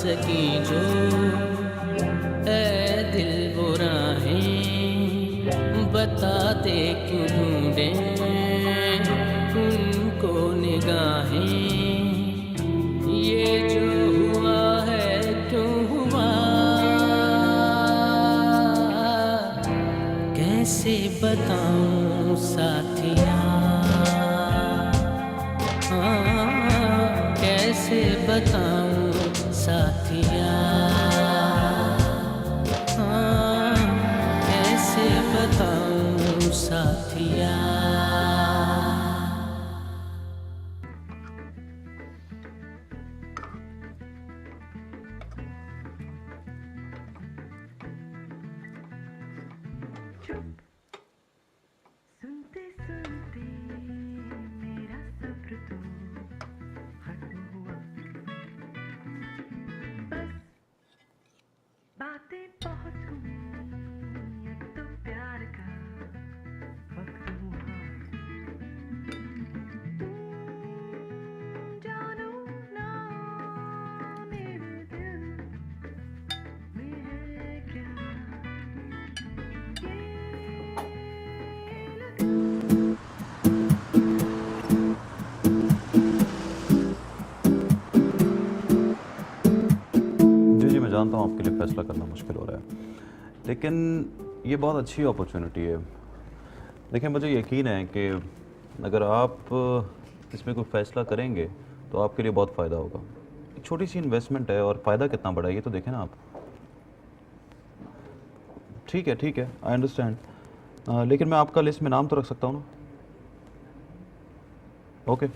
सकी जो ऐ दिल वो राहें बता दे क्यों ढूंढे उनको निगाहें ये जो हुआ है क्यों हुआ कैसे बताऊं साथिया कैसे बताऊं साथिया कैसे बताऊं साथिया सुनते सुनते मेरा सब्र तो खत्म हुआ बस बातें बहुत हुई अब तो प्यार का वक्त हुआ जानू ना मेरे दिल में है क्या मैं जानता हूँ आपके लिए फ़ैसला करना मुश्किल हो रहा है, लेकिन ये बहुत अच्छी अपॉर्चुनिटी है। देखिए, मुझे यकीन है कि अगर आप इसमें कोई फ़ैसला करेंगे तो आपके लिए बहुत फ़ायदा होगा। एक छोटी सी इन्वेस्टमेंट है और फ़ायदा कितना बड़ा है ये तो देखें ना आप। ठीक है, आई अंडरस्टैंड, लेकिन मैं आपका लिस्ट में नाम तो रख सकता हूँ ना? ओके।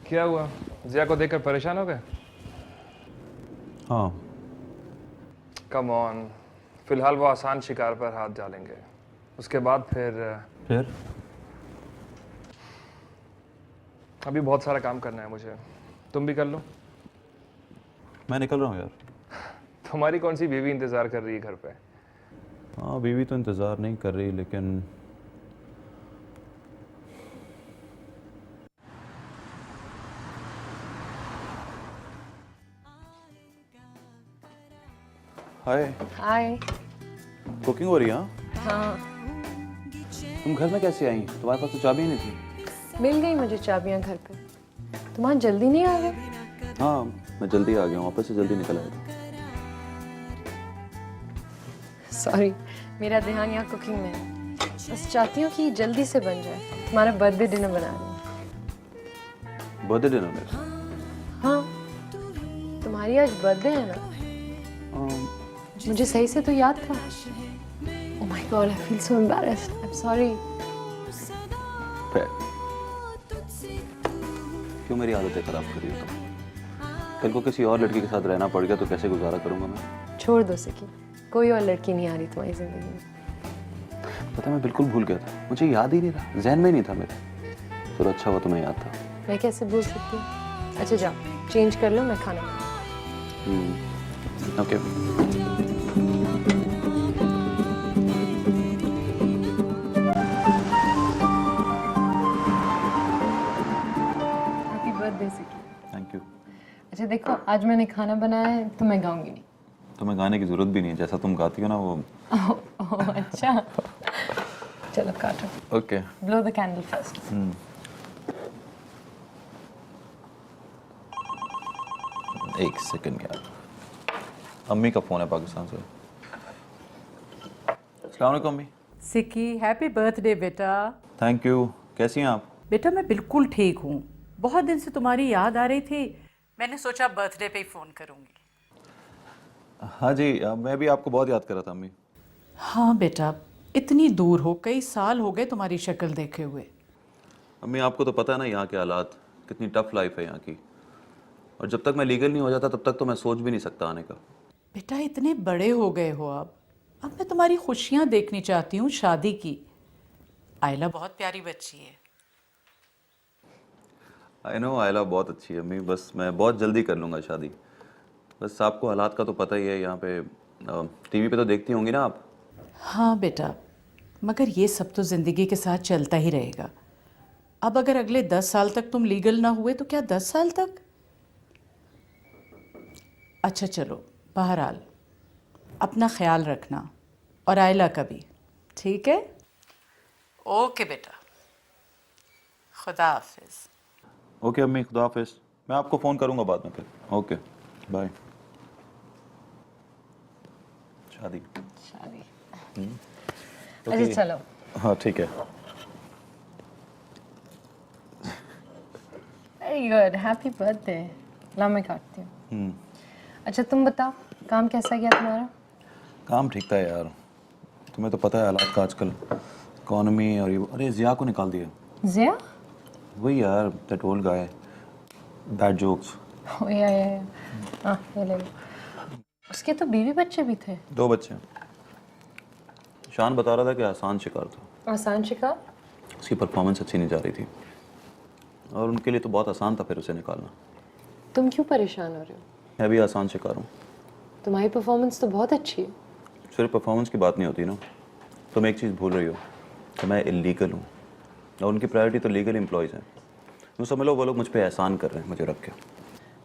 क्या हुआ? जिया को देखकर परेशान हो गए? हाँ। कम ऑन, फिलहाल वो आसान शिकार पर हाथ डालेंगे, उसके बाद फिर अभी बहुत सारा काम करना है मुझे, तुम भी कर लो। मैं निकल रहा हूँ यार। तुम्हारी कौन सी बीवी इंतज़ार कर रही है घर पे? हाँ, बीवी तो इंतज़ार नहीं कर रही, लेकिन हाय। कुकिंग हो रही है? हाँ, तुम घर में कैसे आई? तुम्हारे पास तो चाबी नहीं थी। मिल गई मुझे चाबियां घर पे। तुम आज जल्दी नहीं आ गए? हाँ, मैं जल्दी आ गया हूँ, वापस से जल्दी निकल आया था। सॉरी, मेरा ध्यान यहाँ कुकिंग में है। बस चाहती हूँ कि जल्दी से बन जाए। तुम्हारा बर्थडे डिनर बना रही हूँ। बर्थडे डिनर में? हाँ, तुम्हारी आज बर्थडे है ना? मुझे सही से तो याद था। Oh my God, I feel so embarrassed. I'm sorry. क्यों मेरी आदतें खराब कर रही हो तुम? कल को किसी और लड़की के साथ रहना पड़ गया तो कैसे गुजारा करूंगा मैं? छोड़ दो सिकी, कोई और लड़की नहीं आ रही तुम्हारी जिंदगी में। पता, मैं बिल्कुल भूल गया था, मुझे याद ही नहीं रहा, ज़हन में नहीं था मेरे। चलो अच्छा हुआ तुम्हें याद था। मैं कैसे भूल सकती हूँ? अच्छा जाओ, चेंज कर लो, मैं खाना बनाऊँ। ओके। Thank you. अच्छा देखो, आज मैंने खाना बनाया है तो मैं गाऊंगी नहीं। तुम्हें गाने की जरूरत भी नहीं है, जैसा तुम गाती हो ना वो। ओह अच्छा। चलो काटो। Okay. Blow the candle first. एक सेकंड यार, अम्मी का फोन है पाकिस्तान से। अस्सलाम वालेकुम अम्मी। सिकी, हैप्पी बर्थडे बेटा। Thank you. कैसी हैं आप? बेटा मैं बिल्कुल ठीक हूँ, बहुत दिन से तुम्हारी याद आ रही थी, मैंने सोचा बर्थडे पे ही फ़ोन करूँगी। हाँ जी, मैं भी आपको बहुत याद कर रहा था अम्मी। हाँ बेटा, इतनी दूर हो, कई साल हो गए तुम्हारी शक्ल देखे हुए। अम्मी आपको तो पता है ना यहाँ के हालात, कितनी टफ लाइफ है यहाँ की, और जब तक मैं लीगल नहीं हो जाता तब तक तो मैं सोच भी नहीं सकता आने का। बेटा इतने बड़े हो गए हो अब मैं तुम्हारी खुशियाँ देखनी चाहती हूँ शादी की। आयला बहुत प्यारी बच्ची है। आई नो, आयला बहुत अच्छी है अम्मी, बस मैं बहुत जल्दी कर लूँगा शादी। बस आपको हालात का तो पता ही है, यहाँ पे टीवी पे तो देखती होंगी ना आप। हाँ बेटा, मगर ये सब तो ज़िंदगी के साथ चलता ही रहेगा। अब अगर अगले 10 साल तक तुम लीगल ना हुए तो क्या 10 साल तक? अच्छा चलो, बहरहाल अपना ख्याल रखना और आयला का भी, ठीक है? ओके बेटा, खुदा हाफिज़। ओके अम्मी, खुदा हाफिज़। मैं आपको फ़ोन करूँगा बाद में फिर। Okay bye. शादी अच्छा चलो। हाँ ठीक है। Very good, happy birthday. ला मैं काटती हूँ। अच्छा तुम बताओ, काम कैसा गया तुम्हारा? काम ठीक था यार, तुम्हें तो पता है हालात का आजकल, इकॉनमी और ये। अरे जिया को निकाल दिया। जिया? वही यार, that old guy, bad jokes. ओ या ये ले लो। उसके तो बीवी बच्चे भी थे। 2 बच्चे। शान बता रहा था कि आसान शिकार था। आसान शिकार? उसकी परफॉर्मेंस अच्छी नहीं जा रही थी और उनके लिए तो बहुत आसान था फिर उसे निकालना। तुम क्यों परेशान हो रहे हो? मैं भी आसान शिकार हूँ। तुम्हारी परफॉर्मेंस तो बहुत अच्छी है। सिर्फ परफॉर्मेंस की बात नहीं होती ना, तुम एक चीज़ भूल रही हो कि मैं इलीगल हूँ और उनकी प्रायोरिटी तो लीगल एम्प्लॉयज़ हैं। तुम समझ लो वो लोग मुझ पर एहसान कर रहे हैं मुझे रख के।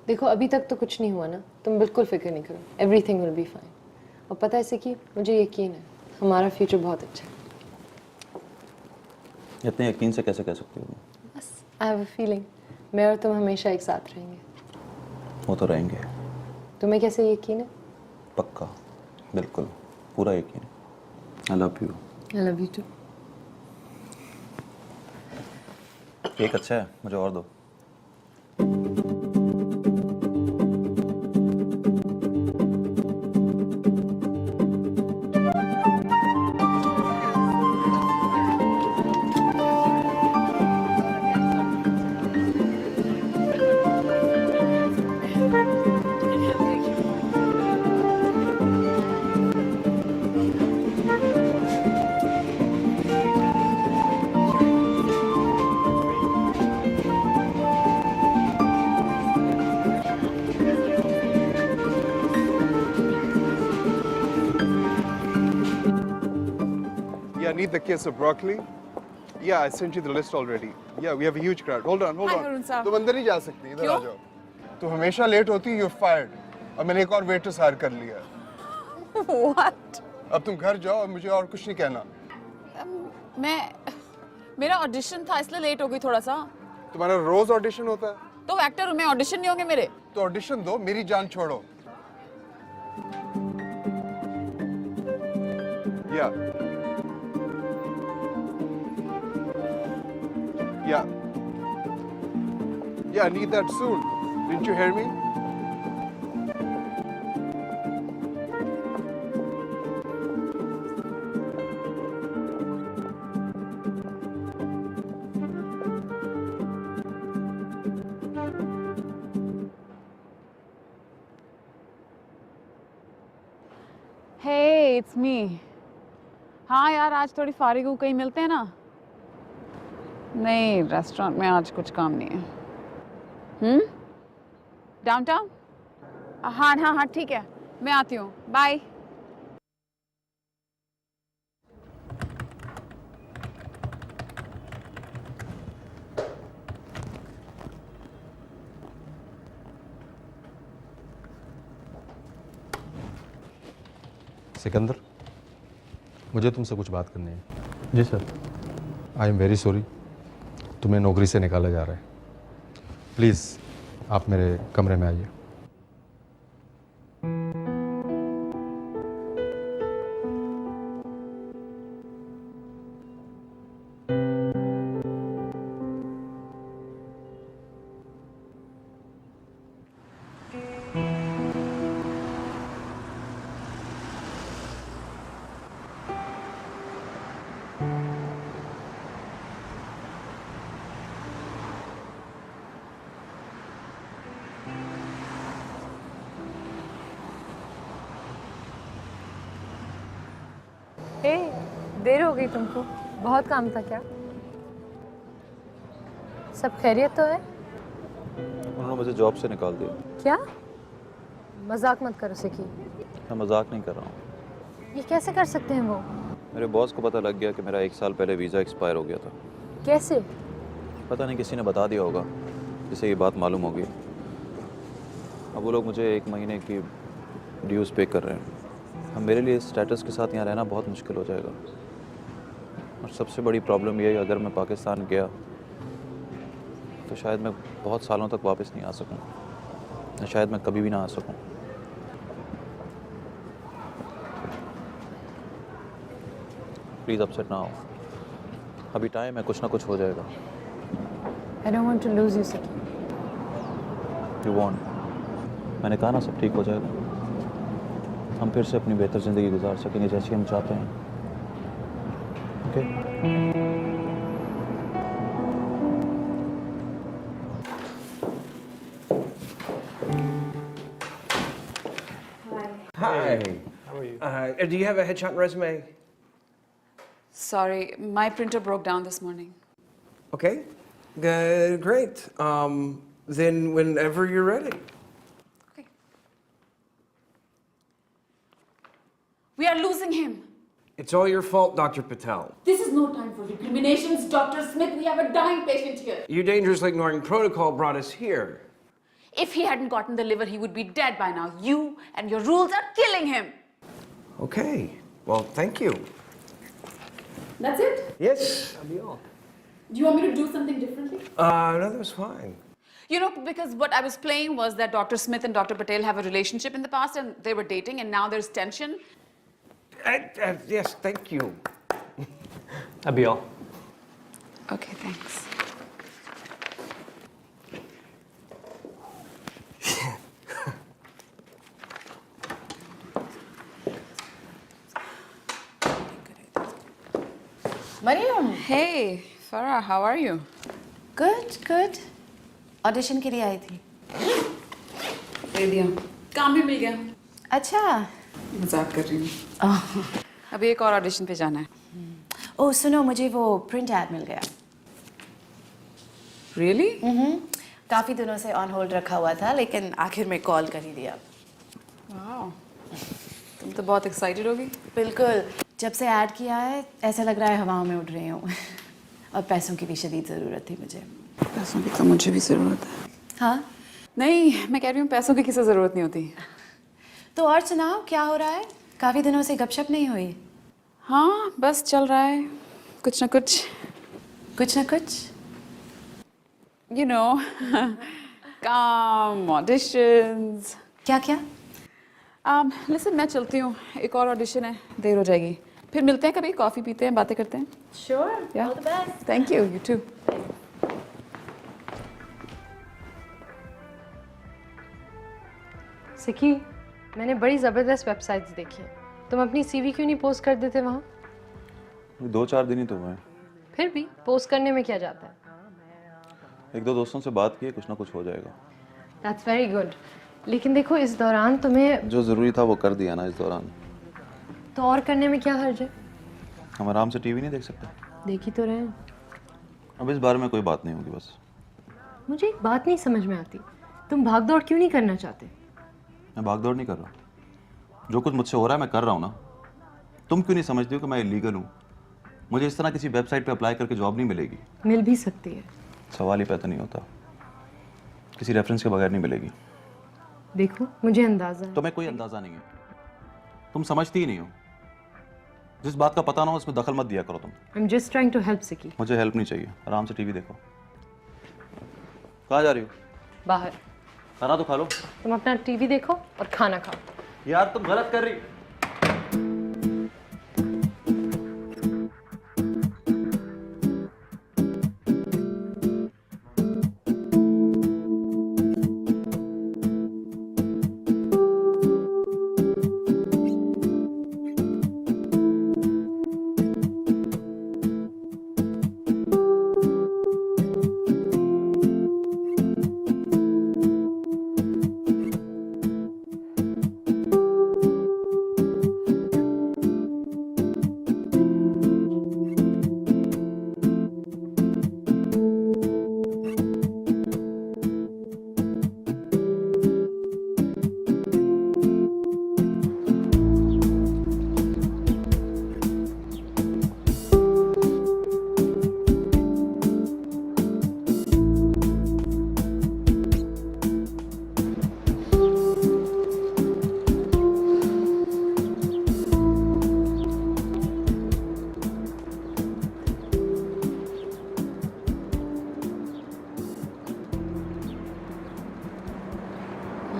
देखो अभी तक तो कुछ नहीं हुआ ना, तुम बिल्कुल फिक्र नहीं करो, एवरीथिंग विल बी फाइन। और पता है इसे कि मुझे यकीन है हमारा फ्यूचर बहुत अच्छा है। इतने यकीन से कैसे कह सकती हो? बस आई हैव अ फीलिंग मैं और तुम हमेशा एक साथ रहेंगे। वो तो रहेंगे। तुम्हें कैसे यकीन है? पक्का, बिल्कुल, पूरा यकीन। I love you. I love you too. Cake अच्छा है, मुझे और दो। Yeah, need the case of broccoli. Yeah, I sent you the list already. Yeah, we have a huge crowd. Hold on, hold Hi, on. Arun साहब। तुम अंदर नहीं जा सकती, इधर आ जाओ। तुम हमेशा लेट होती, you're fired. और मैंने एक और वेटर्स हायर कर लिया। What? अब तुम घर जाओ और मुझे और कुछ नहीं कहना। मेरा ऑडिशन था इसलिए लेट हो गई थोड़ा सा। तुम्हारा रोज ऑडिशन होता है? तो एक्टर हूँ मैं, ऑडिशन नहीं होंगे मेरे? तो ऑडिशन दो, मेरी जान छोड़ो। Yeah. Yeah. Yeah, I need that soon. Didn't you hear me? Hey, it's me. हाँ यार, आज थोड़ी फारिग हूँ, कहीं मिलते हैं ना? नहीं, रेस्टोरेंट में आज कुछ काम नहीं है। डाउनटाउन? हाँ हाँ हाँ ठीक है, मैं आती हूँ, बाय। सिकंदर, मुझे तुमसे कुछ बात करनी है। जी sir. I am very sorry, तुम्हें नौकरी से निकाला जा रहा है। प्लीज़ आप मेरे कमरे में आइए। हे, देर हो गई तुमको, बहुत काम था क्या? सब खैरियत तो है? उन्होंने मुझे जॉब से निकाल दिया। क्या? मजाक मत करो सिकी। मैं मजाक नहीं कर रहा हूँ। ये कैसे कर सकते हैं वो? मेरे बॉस को पता लग गया कि मेरा 1 साल पहले वीज़ा एक्सपायर हो गया था। कैसे? पता नहीं किसी ने बता दिया होगा जिसे ये बात मालूम होगी। अब वो लोग मुझे 1 महीने की ड्यूज़ पे कर रहे हैं। अब मेरे लिए इस स्टेटस के साथ यहाँ रहना बहुत मुश्किल हो जाएगा। और सबसे बड़ी प्रॉब्लम ये है, अगर मैं पाकिस्तान गया तो शायद मैं बहुत सालों तक वापस नहीं आ सकूँ, या शायद मैं कभी भी ना आ सकूँ। प्लीज़ अपसेट ना हो, अभी टाइम है, कुछ ना कुछ हो जाएगा। I don't want to lose you, Saki. You want, मैंने कहा ना सब ठीक हो जाएगा। हम फिर से अपनी बेहतर ज़िंदगी गुजार सकेंगे जैसी हम चाहते हैं। Okay? Hi. How are you? Do you have a headshot and resume? Sorry, my printer broke down this morning. Okay. Great. Then whenever you're ready. Okay. We are losing him. It's all your fault, Dr. Patel. This is no time for recriminations, Dr. Smith. We have a dying patient here. You dangerously ignoring protocol brought us here. If he hadn't gotten the liver, he would be dead by now. You and your rules are killing him. Okay. Well, thank you. That's it? Yes, that'll be all. Do you want me to do something differently? No, that was fine. You know, because what I was playing was that Dr. Smith and Dr. Patel have a relationship in the past and they were dating and now there's tension. Yes, thank you. That'd be all. Okay, thanks. Maryam, Hey, Farah, how are you? Good good. Audition के लिए आई थी। दे दिया। काम भी मिल गया। अच्छा। मजाक कर रही हूँ। अभी एक और ऑडिशन पे जाना है। ओह सुनो, मुझे वो प्रिंट ऐड मिल गया। Really? काफ़ी दिनों से ऑन होल्ड रखा हुआ था, लेकिन आखिर में कॉल कर ही दिया। Wow. तुम तो बहुत एक्साइटेड होगी। बिल्कुल, जब से ऐड किया है ऐसा लग रहा है हवाओं में उड़ रही हूँ। और पैसों की भी शदीद ज़रूरत थी मुझे। पैसों की तो मुझे भी ज़रूरत है। हाँ? नहीं, मैं कह रही हूँ पैसों की किसी ज़रूरत नहीं होती। तो और सुनाओ, क्या हो रहा है? काफ़ी दिनों से गपशप नहीं हुई। हाँ, बस चल रहा है। कुछ ना कुछ। कुछ ना कुछ? You know, काम, auditions. क्या क्या? Listen, मैं चलती हूँ। एक और ऑडिशन है, देर हो जाएगी। फिर मिलते हैं कभी, कॉफ़ी पीते हैं, बातें करते हैं। Sure. Yeah. All the best. Thank you. You too. सिकी, मैंने बड़ी ज़बरदस्त वेबसाइट्स देखी हैं। तुम अपनी सीवी क्यों नहीं पोस्ट कर देते वहाँ? 2-4 दिन ही तो हुए। फिर भी पोस्ट करने में क्या जाता है? 1-2 दोस्तों से बात की है, कुछ ना कुछ हो जाएगा। That's very good. लेकिन देखो, इस दौरान तुम्हें जो ज़रूरी था वो कर दिया ना इस दौरान। तो और करने में क्या हर्ज है? हम आराम से टीवी नहीं देख सकते? देख ही तो रहे हैं। अब इस बारे में कोई बात नहीं होगी बस। मुझे एक बात नहीं समझ में आती, तुम भाग दौड़ क्यों नहीं करना चाहते? मैं भागदौड़ नहीं कर रहा, जो कुछ मुझसे हो रहा है मैं कर रहा हूँ ना। तुम क्यों नहीं समझती हो कि मैं इलीगल हूँ? मुझे इस तरह किसी वेबसाइट पे अप्लाई करके जॉब नहीं मिलेगी। मिल भी सकती है। सवाल ही पैदा नहीं होता, किसी रेफरेंस के बगैर नहीं मिलेगी। देखो, मुझे अंदाजा है। तुम्हें कोई अंदाजा नहीं है, तुम समझती ही नहीं हो। जिस बात का पता ना हो उसमें दखल मत दिया करो तुम। I am just trying to help Sikki. मुझे हेल्प नहीं चाहिए, आराम से टीवी देखो। कहाँ जा रही हो? बाहर। खाना तो खा लो। तुम अपना टीवी देखो और खाना खाओ। यार तुम गलत कर रही।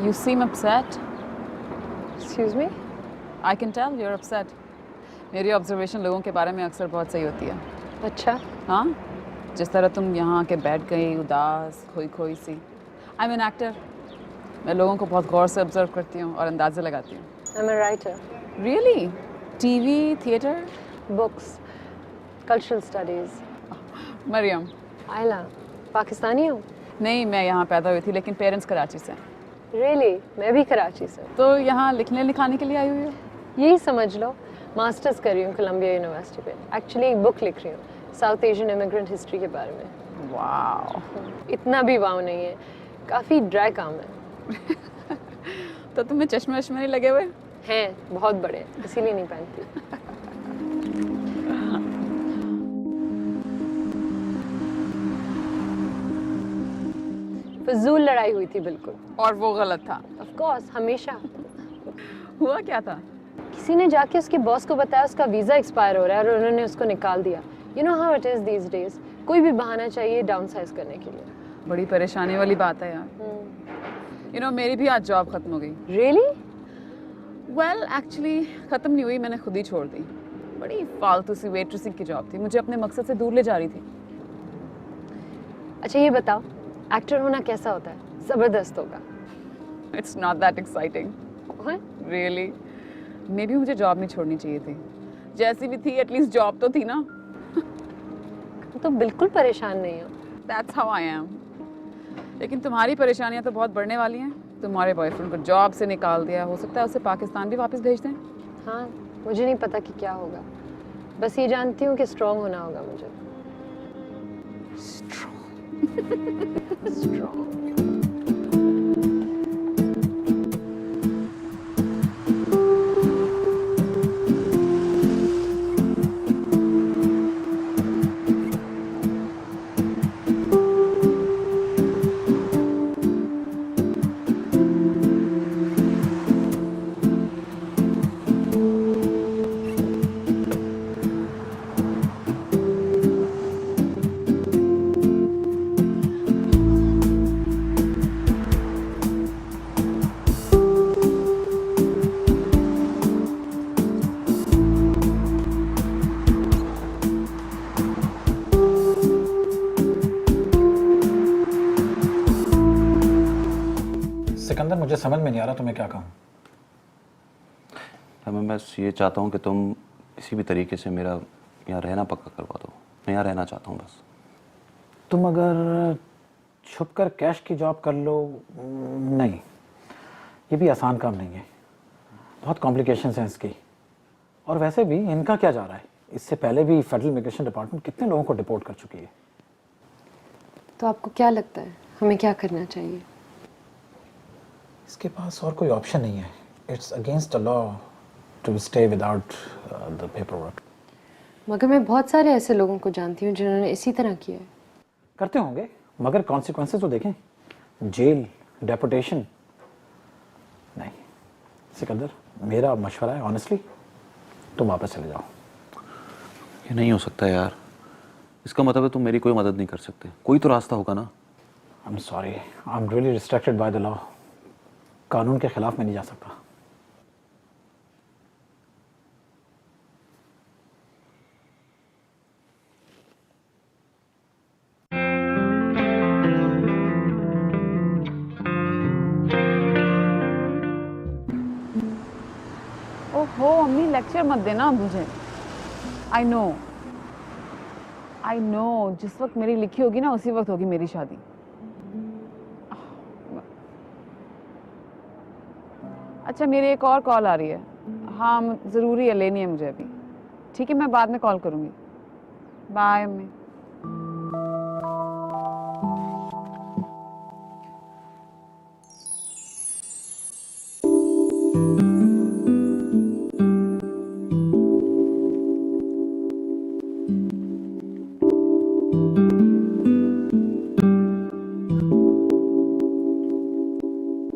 You seem upset. Excuse me? I can tell you're upset. मेरी ऑब्जर्वेशन लोगों के बारे में अक्सर बहुत सही होती है. अच्छा. हाँ, जिस तरह तुम यहाँ आके बैठ गई उदास खोई खोई सी. I'm an actor. मैं लोगों को बहुत गौर से ऑब्जर्व करती हूँ और अंदाजे लगाती हूँ. I'm a writer. Really? TV, theater? Books. Cultural studies. Maryam. आयला. पाकिस्तानी हूँ. नहीं, मैं यहाँ पैदा हुई थी लेकिन पेरेंट्स कराची से. Really? मैं भी कराची से. तो यहाँ लिखने लिखाने के लिए आई हुई हो? यही समझ लो. मास्टर्स कर रही हूँ कोलंबिया यूनिवर्सिटी पे. एक्चुअली एक बुक लिख रही हूँ साउथ एशियन इमिग्रेंट हिस्ट्री के बारे में. वाओ. इतना भी वाव नहीं है. काफ़ी ड्राई काम है. तो तुम्हें चश्मे वश्मे नहीं लगे हुए? हैं, बहुत बड़े, इसीलिए नहीं पहनती. फजूल लड़ाई हुई थी बिल्कुल. और वो गलत था? ऑफ कोर्स, हमेशा. हुआ क्या था? किसी ने जाके उसके बॉस को बताया उसका वीज़ा एक्सपायर हो रहा है और उन्होंने उसको निकाल दिया. You know how it is these days. कोई भी बहाना चाहिए डाउन साइज करने के लिए. बड़ी परेशानी वाली बात है यार. यू नो मेरी भी आज जॉब खत्म हो गई. रियली? वेल एक्चुअली ख़त्म नहीं हुई, मैंने खुद ही छोड़ दी. बड़ी फालतू सी वेट्रेसिंग की जॉब थी, मुझे अपने मकसद से दूर ले जा रही थी. अच्छा ये बताओ, एक्टर होना कैसा होता है? ज़बरदस्त होगा. It's not that exciting. Really may be मुझे जॉब नहीं छोड़नी चाहिए थी. जैसी भी थी एटलीस्ट जॉब तो थी ना. तो बिल्कुल परेशान नहीं हो. That's how I am. लेकिन तुम्हारी परेशानियां तो बहुत बढ़ने वाली हैं. तुम्हारे बॉयफ्रेंड को जॉब से निकाल दिया, हो सकता है उसे पाकिस्तान भी वापस भेज दें. हाँ, मुझे नहीं पता कि क्या होगा. बस ये जानती हूँ कि स्ट्रॉन्ग होना होगा मुझे. स्ट्रॉन्ग. सिकंदर, मुझे समझ में नहीं आ रहा तुम्हें क्या कहूँ. मैं बस ये चाहता हूँ कि तुम किसी भी तरीके से मेरा यहाँ रहना पक्का करवा दो. मैं यहाँ रहना चाहता हूँ बस. तुम अगर छुपकर कैश की जॉब कर लो. नहीं, ये भी आसान काम नहीं है. बहुत कॉम्प्लिकेशंस हैं इसकी. और वैसे भी इनका क्या जा रहा है? इससे पहले भी फेडरल इमिग्रेशन डिपार्टमेंट कितने लोगों को डिपोर्ट कर चुकी है. तो आपको क्या लगता है हमें क्या करना चाहिए? इसके पास और कोई ऑप्शन नहीं है. It's against the law to stay without the paper work. मगर मैं बहुत सारे ऐसे लोगों को जानती हूँ जिन्होंने इसी तरह किया है. करते होंगे, मगर कॉन्सिक्वेंसेस तो देखें. Jail, deportation. नहीं सिकंदर, मेरा मशवरा है ऑनेस्टली, तुम वापस चले जाओ. ये नहीं हो सकता यार. इसका मतलब है तुम मेरी कोई मदद नहीं कर सकते. कोई तो रास्ता होगा ना. I am sorry, I am really restricted by the law. कानून के खिलाफ मैं नहीं जा सकता. ओहो अम्मी, लेक्चर मत देना मुझे. आई नो जिस वक्त मेरी लिखी होगी ना उसी वक्त होगी मेरी शादी. अच्छा मेरी एक और कॉल आ रही है. हाँ ज़रूरी है, लेनी है मुझे अभी. ठीक है मैं बाद में कॉल करूँगी. बाय अम्मी.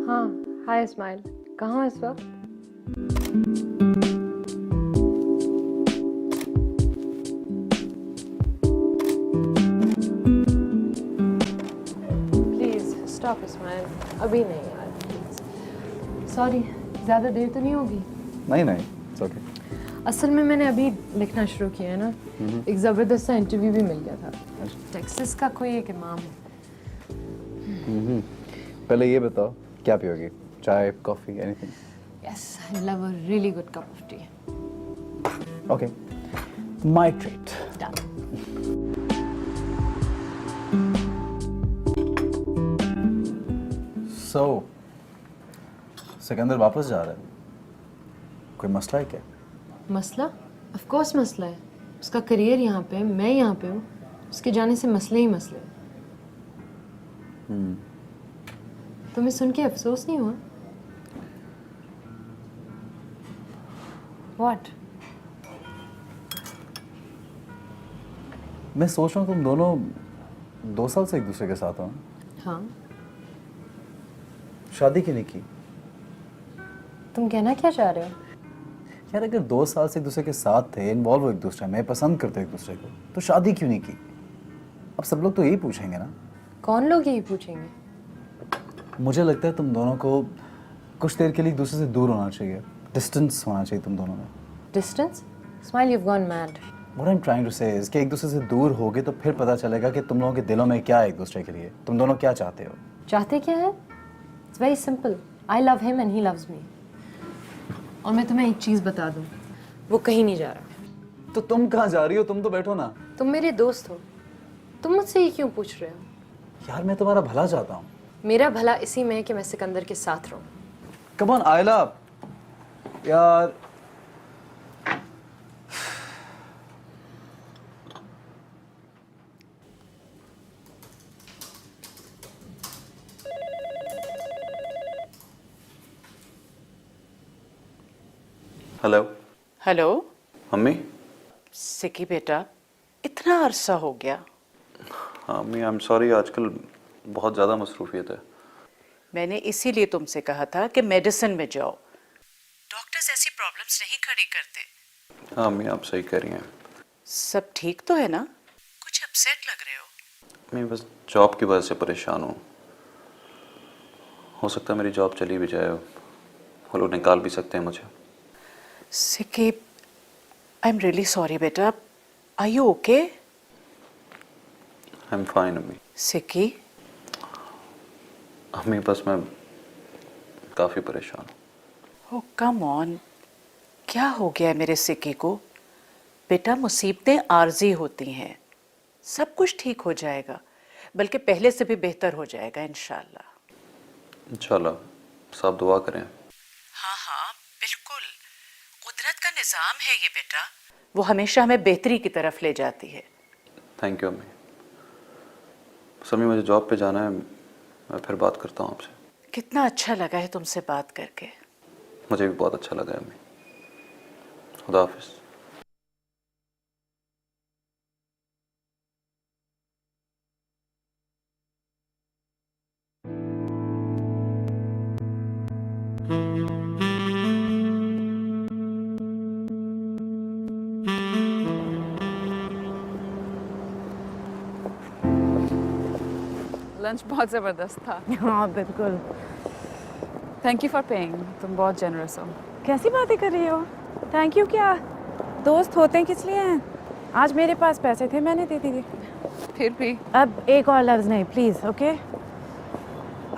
हाँ, हाय इस्माइल. कहाँ हो इस वक्त? Please stop Ismail. अभी नहीं यार प्लीज़. सॉरी, ज़्यादा देर तो नहीं होगी? नहीं नहीं, इट्स ओके। असल में मैंने अभी लिखना शुरू किया है ना, एक ज़बरदस्त सा इंटरव्यू भी मिल गया था। टेक्सास का कोई एक इमाम है। पहले ये बताओ क्या पियोगी? चाय, coffee, anything? Yes, I love a really good cup of tea. Okay, my treat. Done. So, Sikandar वापस जा रहा है, कोई मसला है क्या? मसला? Of course मसला है। उसका करियर यहाँ पे है, मैं यहाँ पे हूँ। उसके जाने से मसले ही मसले हैं। तुम्हें सुन के अफसोस नहीं हुआ? What? मैं सोच रहा हूँ तुम दोनों 2 साल से एक दूसरे के साथ हो। हाँ। शादी क्यों नहीं की? तुम कहना क्या चाह रहे हो? यार अगर 2 साल से एक दूसरे के साथ थे, इन्वॉल्व हो एक दूसरे में, पसंद करते एक दूसरे को, तो शादी क्यों नहीं की? अब सब लोग तो यही पूछेंगे ना। कौन लोग यही पूछेंगे? मुझे लगता है तुम दोनों को कुछ देर के लिए एक दूसरे से दूर होना चाहिए, डिस्टेंस होना चाहिए तुम दोनों में। Distance? Smile, you've gone mad. What I'm trying to say is कि एक दूसरे से दूर होगे तो फिर पता चलेगा कि तुम लोगों के दिलों में क्या है एक दूसरे के लिए, तुम दोनों क्या चाहते हो। चाहते क्या है? It's very simple. I love him and he loves me. और मैं तुम्हें एक चीज़ बता दूँ, वो कहीं नहीं जा रहा। तो तुम कहाँ जा रही हो? तुम तो बैठो ना। तुम मेरे दोस्त हो, तुम मुझसे ये क्यों पूछ रहे हो? यार मैं तुम्हारा भला चाहता हूँ। मेरा भला इसी में है कि मैं सिकंदर के साथ रहूँ। Come on आयला, यार हेलो। Hello mummy. सिकी बेटा, इतना अरसा हो गया। हाँ मम्मी, आई एम सॉरी, आजकल बहुत ज़्यादा मसरूफियत है। मैंने इसीलिए तुमसे कहा था कि मेडिसिन में जाओ, डॉक्टर्स ऐसी प्रॉब्लम्स नहीं खड़ी करते। हाँ मम्मी, आप सही कह रही हैं। सब ठीक तो है ना? कुछ अपसेट लग रहे हो। मैं बस जॉब की वजह से परेशान हूँ। हो सकता है मेरी जॉब चली भी जाए, वो लोग निकाल भी सकते हैं मुझे। Sikki, I am really sorry बेटा। Are you okay? I am fine mummy. Sikki? Mummy बस मैं काफ़ी परेशान हूँ। ओह कम ऑन, क्या हो गया है मेरे सिक्की को? बेटा मुसीबतें आर्जी होती हैं, सब कुछ ठीक हो जाएगा, बल्कि पहले से भी बेहतर हो जाएगा इंशाल्लाह। इंशाल्लाह, सब दुआ करें। हाँ हाँ बिल्कुल, कुदरत का निज़ाम है ये बेटा, वो हमेशा हमें बेहतरी की तरफ ले जाती है। थैंक यू अम्मी। समी मुझे जॉब पे जाना है, मैं फिर बात करता हूँ आपसे। कितना अच्छा लगा है तुमसे बात करके। मुझे भी बहुत अच्छा लगा है अम्मी। खुदा हाफिज़। लंच बहुत ज़बरदस्त था। हाँ बिल्कुल। थैंक यू फॉर पेइंग, तुम बहुत जेनरस हो। कैसी बातें कर रही हो? थैंक यू क्या? दोस्त होते हैं किस लिए हैं? आज मेरे पास पैसे थे, मैंने दे दिए। फिर भी अब एक और लफ्ज़ नहीं प्लीज़, ओके?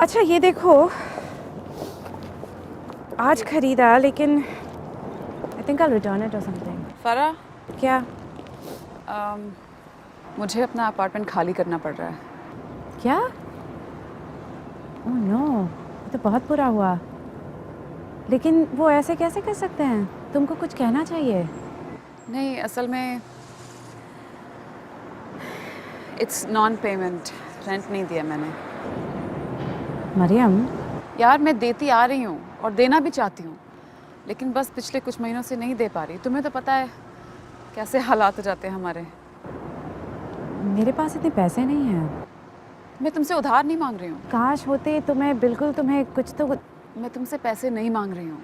अच्छा ये देखो, आज खरीदा लेकिन I think I return it और समथिंग। फरा, क्या? मुझे अपना अपार्टमेंट खाली करना पड़ रहा है। क्या? ओह नो, ये तो बहुत बुरा हुआ। लेकिन वो ऐसे कैसे कर सकते हैं? तुमको कुछ कहना चाहिए। नहीं, असल में इट्स नॉन पेमेंट, रेंट नहीं दिया मैंने। मरियम, यार मैं देती आ रही हूँ और देना भी चाहती हूँ, लेकिन बस पिछले कुछ महीनों से नहीं दे पा रही। तुम्हें तो पता है कैसे हालात हो जाते हैं हमारे। मेरे पास इतने पैसे नहीं हैं। मैं तुमसे उधार नहीं मांग रही हूँ। काश होते तो मैं बिल्कुल तुम्हें कुछ तो। मैं तुमसे पैसे नहीं मांग रही हूँ।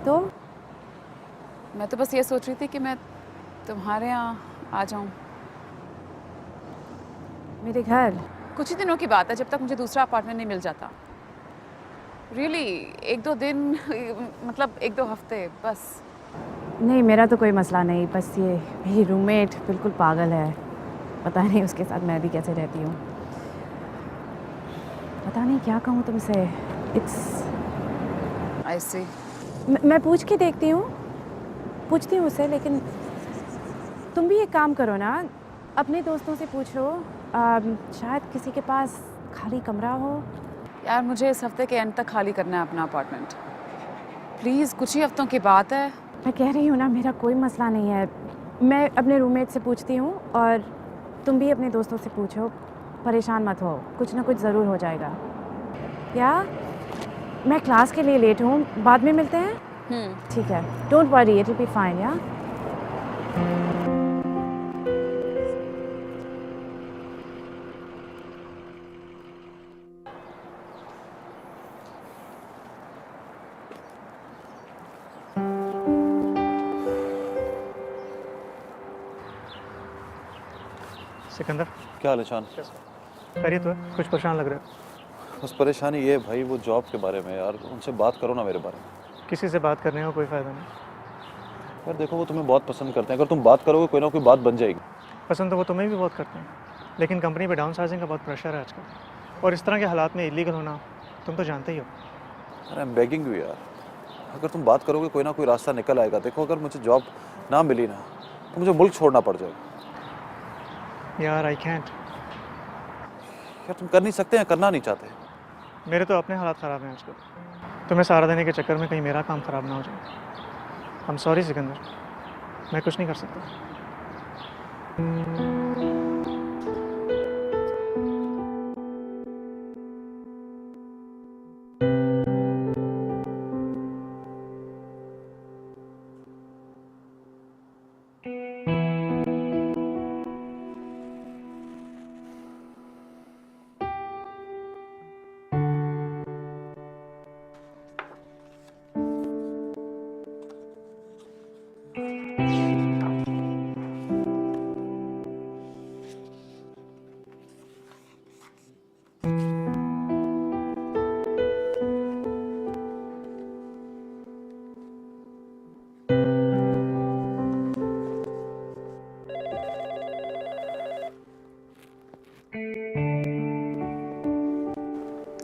तो मैं तो बस ये सोच रही थी कि मैं तुम्हारे यहाँ आ जाऊँ। मेरे घर? कुछ ही दिनों की बात है, जब तक मुझे दूसरा अपार्टमेंट नहीं मिल जाता। रियली 1-2 दिन मतलब 1-2 हफ्ते बस। नहीं, मेरा तो कोई मसला नहीं, बस ये मेरी रूममेट बिल्कुल पागल है। पता नहीं उसके साथ मैं भी कैसे रहती हूँ। पता नहीं क्या कहूँ तुमसे। इट्स आई सी। मैं पूछ के देखती हूँ, पूछती हूँ उसे, लेकिन तुम भी एक काम करो ना, अपने दोस्तों से पूछो, शायद किसी के पास खाली कमरा हो। यार मुझे इस हफ्ते के एंड तक खाली करना है अपना अपार्टमेंट, प्लीज़। कुछ ही हफ्तों की बात है। मैं कह रही हूँ ना, मेरा कोई मसला नहीं है। मैं अपने रूममेट से पूछती हूँ और तुम भी अपने दोस्तों से पूछो। परेशान मत हो, कुछ ना कुछ ज़रूर हो जाएगा। या मैं क्लास के लिए लेट हूँ, बाद में मिलते हैं। ठीक है, don't worry, it will be fine. या सिकंदर, क्या हाल है शान? खैरियत है? कुछ परेशान लग रहे हो? बस परेशानी ये है भाई, वो जॉब के बारे में यार, उनसे बात करो ना मेरे बारे में। किसी से बात करने का कोई फ़ायदा नहीं। यार देखो, वो तुम्हें बहुत पसंद करते हैं, अगर तुम बात करोगे कोई ना कोई बात बन जाएगी। पसंद तो वो तुम्हें भी बहुत करते हैं, लेकिन कंपनी पे डाउन साइजिंग का बहुत प्रेशर है आजकल, और इस तरह के हालात में इलीगल होना तुम तो जानते ही हो। अरे आई एम बेगिंग यू यार, अगर तुम बात करोगे कोई ना कोई रास्ता निकल आएगा। देखो, अगर मुझे जॉब ना मिली ना तो मुझे मुल्क छोड़ना पड़ जाएगा। यार आई कैंट। यार तुम कर नहीं सकते हैं, करना नहीं चाहते? मेरे तो अपने हालात ख़राब हैं आजकल, तुम्हें सहारा देने के चक्कर में कहीं मेरा काम ख़राब ना हो जाए। आई एम सॉरी सिकंदर, मैं कुछ नहीं कर सकता।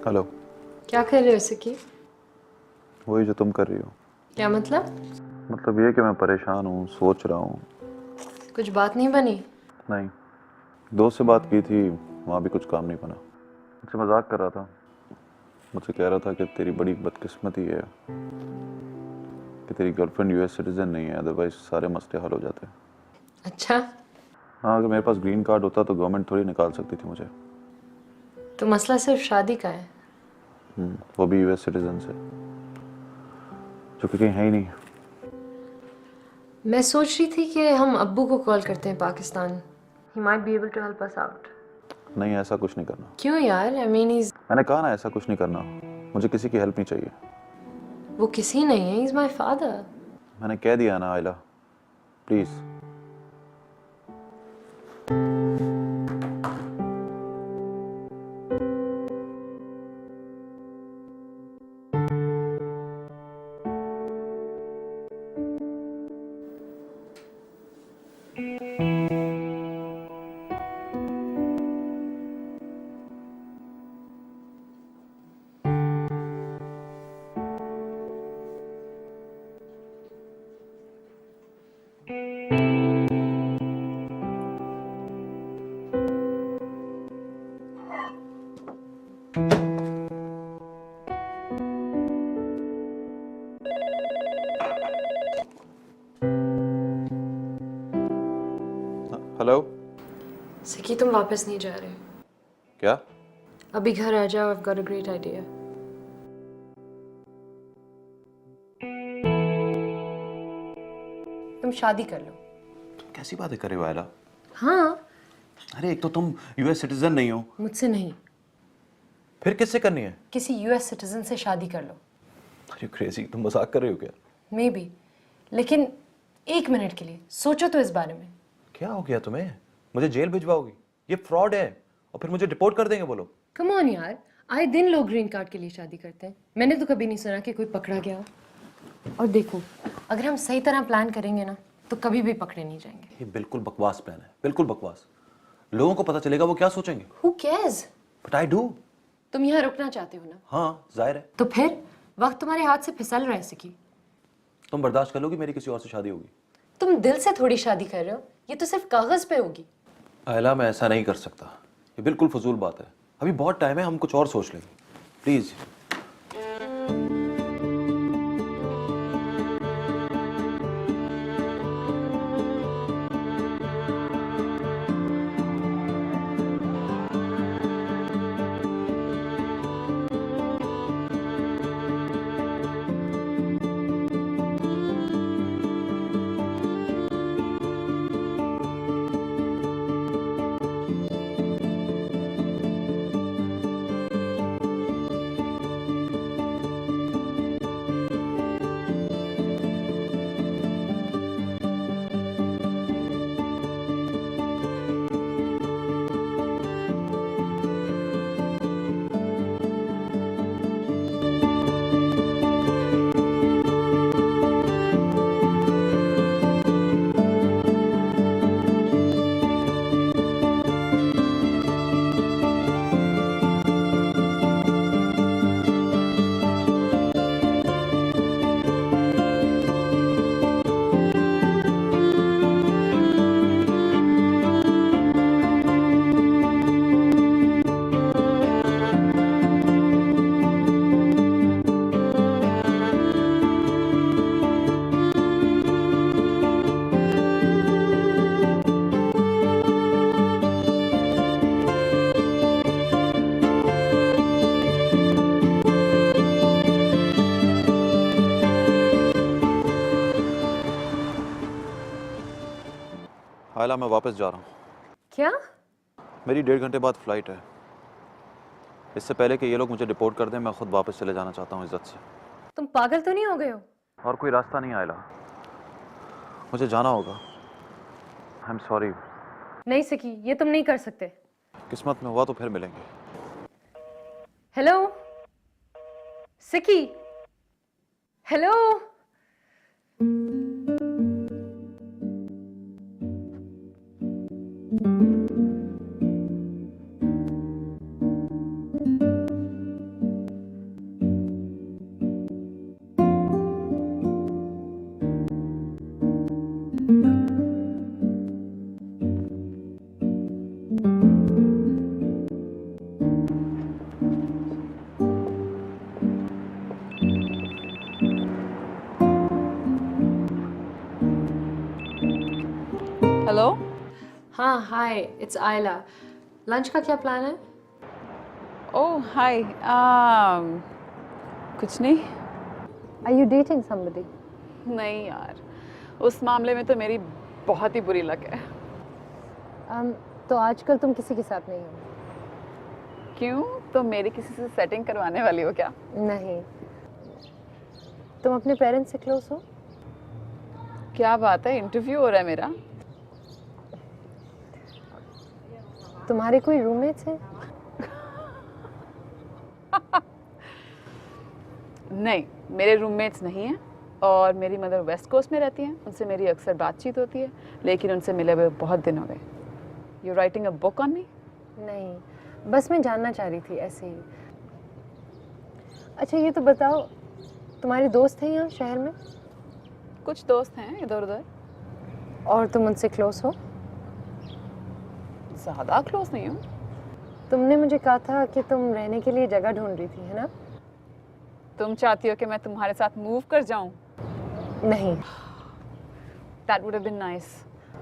हेलो। क्या कर रहे हो सिकी? वही जो तुम कर रही हो। क्या मतलब? मतलब ये कि मैं परेशान हूँ, सोच रहा हूँ। कुछ बात नहीं बनी? नहीं, दोस्त से बात की थी, वहाँ भी कुछ काम नहीं बना। मुझसे मजाक कर रहा था, मुझसे कह रहा था कि तेरी बड़ी बदकिस्मती है कि तेरी गर्लफ्रेंड यूएस सिटीजन नहीं है, अदरवाइज सारे मसले हल हो जाते हैं। अच्छा। हाँ, अगर मेरे पास ग्रीन कार्ड होता तो गवर्नमेंट थोड़ी निकाल सकती थी मुझे। तो मसला सिर्फ शादी का है? वो भी यूएस सिटीजन से, जो कि कहीं है ही नहीं। मैं सोच रही थी कि हम अब्बू को कॉल करते हैं Pakistan. He might be able to help us out. नहीं, ऐसा कुछ नहीं करना। क्यों यार? I mean he's... मैंने कहा ना, ऐसा कुछ नहीं करना, मुझे किसी की हेल्प नहीं चाहिए। वो किसी नहीं है, he's my father. मैंने कह दिया ना आयला, प्लीज। हेलो। सिकी, तुम वापस नहीं जा रहे? क्या? अभी घर आ जाओ, I've got a great idea. तुम शादी कर लो। तुम कैसी बातें कर रहे हो आयला? हाँ। अरे एक तो तुम यूएस सिटीजन नहीं हो। मुझसे नहीं। फिर किससे करनी है? किसी यूएस सिटीजन से शादी कर लो। अरे क्रेजी, तुम मजाक कर रहे हो क्या? मे बी, लेकिन 1 मिनट के लिए सोचो तो इस बारे में। क्या हो गया तुम्हें? मुझे जेल भिजवाओगी? ये फ्रॉड है और फिर मुझे डिपोर्ट कर देंगे वो लोग। कम ऑन यार, आए दिन लोग ग्रीन कार्ड के लिए शादी करते हैं, मैंने तो कभी नहीं सुना कि कोई पकड़ा गया हो। और देखो, अगर हम सही तरह प्लान करेंगे ना तो कभी भी पकड़े नहीं जाएंगे। ये बिल्कुल बकवास प्लान है, बिल्कुल बकवास। लोगों को पता चलेगा वो क्या सोचेंगे। Who cares? But I do. तुम यहाँ रुकना चाहते हो ना? हाँ जाहिर है। तो फिर वक्त तुम्हारे हाथ से फिसल रहा है सिकी। तुम बर्दाश्त कर लोगी मेरी किसी और से शादी होगी? तुम दिल से थोड़ी शादी कर रहे हो, ये तो सिर्फ कागज पे होगी। आयला मैं ऐसा नहीं कर सकता, ये बिल्कुल फजूल बात है। अभी बहुत टाइम है, हम कुछ और सोच लेंगे प्लीज। आयला मैं वापस जा रहा हूँ। क्या? मेरी 1.5 घंटे बाद फ्लाइट है। इससे पहले कि ये लोग मुझे डिपोर्ट कर दें, मैं खुद वापस चले जाना चाहता हूँ इज्जत से। तुम पागल तो नहीं हो गए हो? और कोई रास्ता नहीं आयला, मुझे जाना होगा। I am sorry. नहीं सिकी, ये तुम नहीं कर सकते। किस्मत में हुआ तो फिर मिलेंगे। हेलो सिकी, हेलो। हेलो। हाँ हाय, इट्स आयला। लंच का क्या प्लान है? ओह हाय, कुछ नहीं। Are you dating somebody? नहीं यार, उस मामले में तो मेरी बहुत ही बुरी लक है। तो आजकल तुम किसी के साथ नहीं हो? क्यों, तुम मेरी किसी से सेटिंग करवाने वाली हो क्या? नहीं। तुम अपने पेरेंट्स से क्लोज हो? क्या बात है, इंटरव्यू हो रहा है मेरा। तुम्हारे कोई रूममेट्स हैं? नहीं, मेरे रूममेट्स नहीं हैं और मेरी मदर वेस्ट कोस्ट में रहती हैं, उनसे मेरी अक्सर बातचीत होती है, लेकिन उनसे मिले हुए बहुत दिन हो गए। You writing a book on me? नहीं, बस मैं जानना चाह रही थी ऐसे ही। अच्छा ये तो बताओ, तुम्हारे दोस्त हैं यहाँ शहर में? कुछ दोस्त हैं इधर उधर। और तुम उनसे क्लोज हो? ज़्यादा क्लोज नहीं हूँ। तुमने मुझे कहा था कि तुम रहने के लिए जगह ढूंढ रही थी, है ना? तुम चाहती हो कि मैं तुम्हारे साथ मूव कर जाऊं? नहीं। That would have been nice.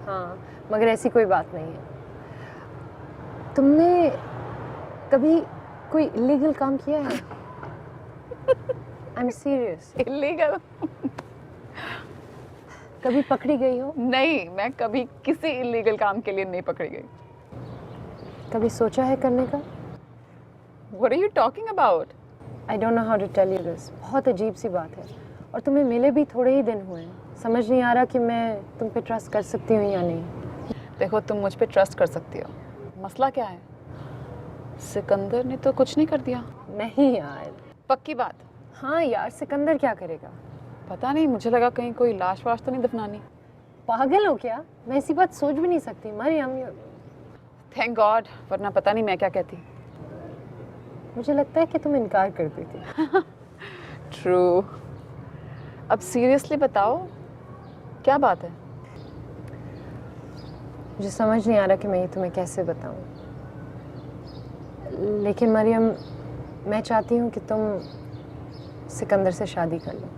हाँ, मगर ऐसी कोई बात नहीं है। तुमने कभी कोई इलीगल काम किया है? I'm serious. Illegal? कभी पकड़ी गई हो? नहीं, मैं कभी किसी इलीगल काम के लिए नहीं पकड़ी गई। कभी सोचा है करने का? What are you talking about? I don't know how to tell you this. बहुत अजीब सी बात है और तुम्हें मिले भी थोड़े ही दिन हुए हैं। समझ नहीं आ रहा कि मैं तुम पे ट्रस्ट कर सकती हूँ या नहीं। देखो, तुम मुझ पे ट्रस्ट कर सकती हो। मसला क्या है? सिकंदर ने तो कुछ नहीं कर दिया। नहीं यार। पक्की बात? हाँ यार, सिकंदर क्या करेगा? पता नहीं, मुझे लगा कहीं कोई लाश वाश तो नहीं दफनानी। पागल हो क्या? मैं ऐसी बात सोच भी नहीं सकती मरियम। थैंक गॉड, वरना पता नहीं मैं क्या कहती। मुझे लगता है कि तुम इनकार कर देती। ट्रू। अब सीरियसली बताओ, क्या बात है? मुझे समझ नहीं आ रहा कि मैं ये तुम्हें कैसे बताऊं। लेकिन मरियम, मैं चाहती हूँ कि तुम सिकंदर से शादी कर लो।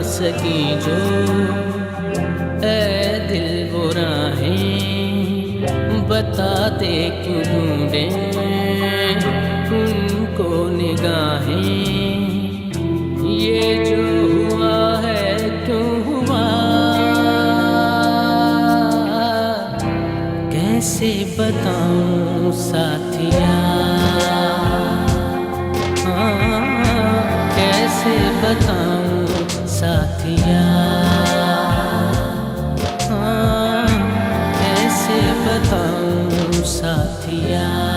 सकी जो ऐ दिल वो राहें, बता दे क्यों ढूंढे उनको निगाहें। ये जो हुआ है क्यों हुआ, कैसे बताऊं साथिया, कैसे बताऊं साथिया, कैसे बताऊं साथिया।